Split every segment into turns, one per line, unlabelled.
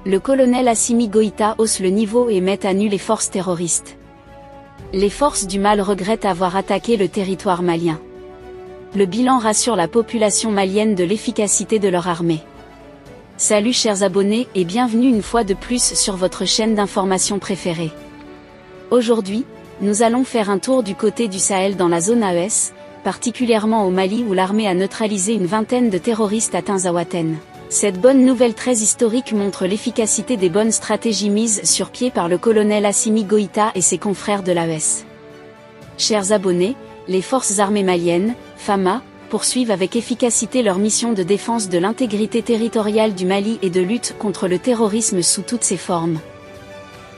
Le colonel Assimi Goïta hausse le niveau et met à nu les forces terroristes. Les forces du mal regrettent avoir attaqué le territoire malien. Le bilan rassure la population malienne de l'efficacité de leur armée. Salut chers abonnés et bienvenue une fois de plus sur votre chaîne d'information préférée. Aujourd'hui, nous allons faire un tour du côté du Sahel dans la zone AES, particulièrement au Mali où l'armée a neutralisé une vingtaine de terroristes à Tinzaouaten. Cette bonne nouvelle très historique montre l'efficacité des bonnes stratégies mises sur pied par le colonel Assimi Goïta et ses confrères de l'AES. Chers abonnés, les forces armées maliennes, FAMA, poursuivent avec efficacité leur mission de défense de l'intégrité territoriale du Mali et de lutte contre le terrorisme sous toutes ses formes.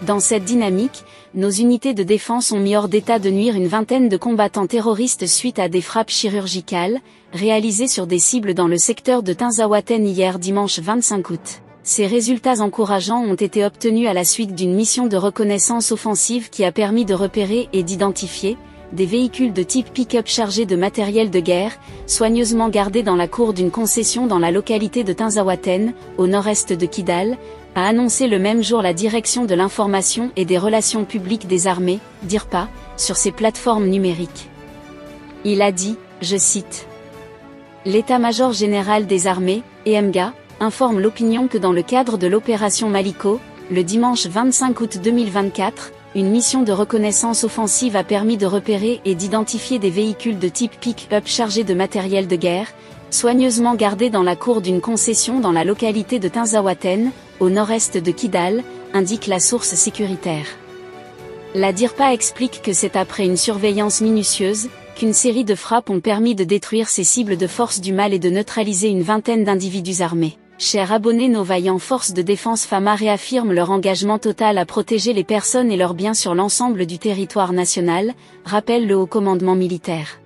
Dans cette dynamique, nos unités de défense ont mis hors d'état de nuire une vingtaine de combattants terroristes suite à des frappes chirurgicales, réalisées sur des cibles dans le secteur de Tinzaouaten hier dimanche 25 août. Ces résultats encourageants ont été obtenus à la suite d'une mission de reconnaissance offensive qui a permis de repérer et d'identifier des véhicules de type pick-up chargés de matériel de guerre, soigneusement gardés dans la cour d'une concession dans la localité de Tinzaouaten, au nord-est de Kidal, a annoncé le même jour la Direction de l'information et des relations publiques des armées, DIRPA, sur ses plateformes numériques. Il a dit, je cite, « L'état-major général des armées, EMGA, informe l'opinion que dans le cadre de l'opération Maliko, le dimanche 25 août 2024, une mission de reconnaissance offensive a permis de repérer et d'identifier des véhicules de type pick-up chargés de matériel de guerre, soigneusement gardés dans la cour d'une concession dans la localité de Tinzaouaten, au nord-est de Kidal, indique la source sécuritaire. La DIRPA explique que c'est après une surveillance minutieuse, qu'une série de frappes ont permis de détruire ces cibles de forces du mal et de neutraliser une vingtaine d'individus armés. Chers abonnés, nos vaillants forces de défense FAMA réaffirment leur engagement total à protéger les personnes et leurs biens sur l'ensemble du territoire national, rappelle le haut commandement militaire.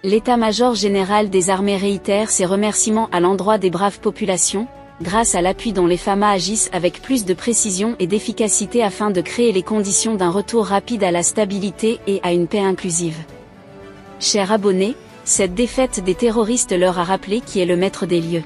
L'état-major général des armées réitère ses remerciements à l'endroit des braves populations, grâce à l'appui dont les FAMA agissent avec plus de précision et d'efficacité afin de créer les conditions d'un retour rapide à la stabilité et à une paix inclusive. Chers abonnés, cette défaite des terroristes leur a rappelé qui est le maître des lieux.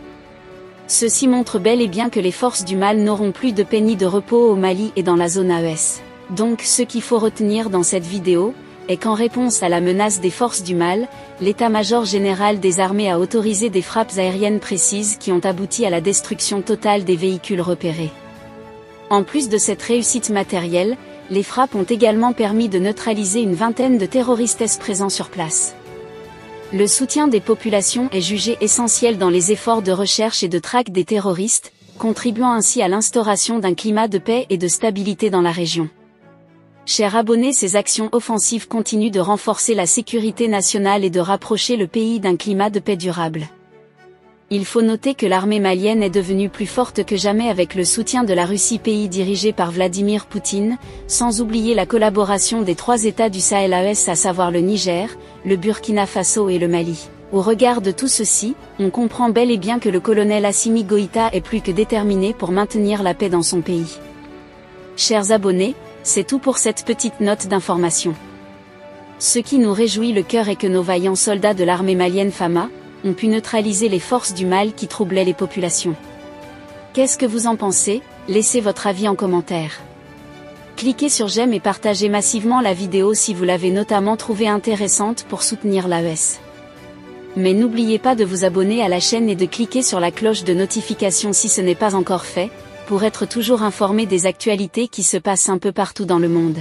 Ceci montre bel et bien que les forces du mal n'auront plus de paix ni de repos au Mali et dans la zone AES. Donc ce qu'il faut retenir dans cette vidéo, est qu'en réponse à la menace des forces du mal, l'état-major général des armées a autorisé des frappes aériennes précises qui ont abouti à la destruction totale des véhicules repérés. En plus de cette réussite matérielle, les frappes ont également permis de neutraliser une vingtaine de terroristes présents sur place. Le soutien des populations est jugé essentiel dans les efforts de recherche et de traque des terroristes, contribuant ainsi à l'instauration d'un climat de paix et de stabilité dans la région. Chers abonnés, ces actions offensives continuent de renforcer la sécurité nationale et de rapprocher le pays d'un climat de paix durable. Il faut noter que l'armée malienne est devenue plus forte que jamais avec le soutien de la Russie, pays dirigé par Vladimir Poutine, sans oublier la collaboration des 3 États du Sahel AES, à savoir le Niger, le Burkina Faso et le Mali. Au regard de tout ceci, on comprend bel et bien que le colonel Assimi Goïta est plus que déterminé pour maintenir la paix dans son pays. Chers abonnés, c'est tout pour cette petite note d'information. Ce qui nous réjouit le cœur est que nos vaillants soldats de l'armée malienne FAMA ont pu neutraliser les forces du mal qui troublaient les populations. Qu'est-ce que vous en pensez? Laissez votre avis en commentaire. Cliquez sur j'aime et partagez massivement la vidéo si vous l'avez notamment trouvée intéressante pour soutenir l'AES. Mais n'oubliez pas de vous abonner à la chaîne et de cliquer sur la cloche de notification si ce n'est pas encore fait, pour être toujours informé des actualités qui se passent un peu partout dans le monde.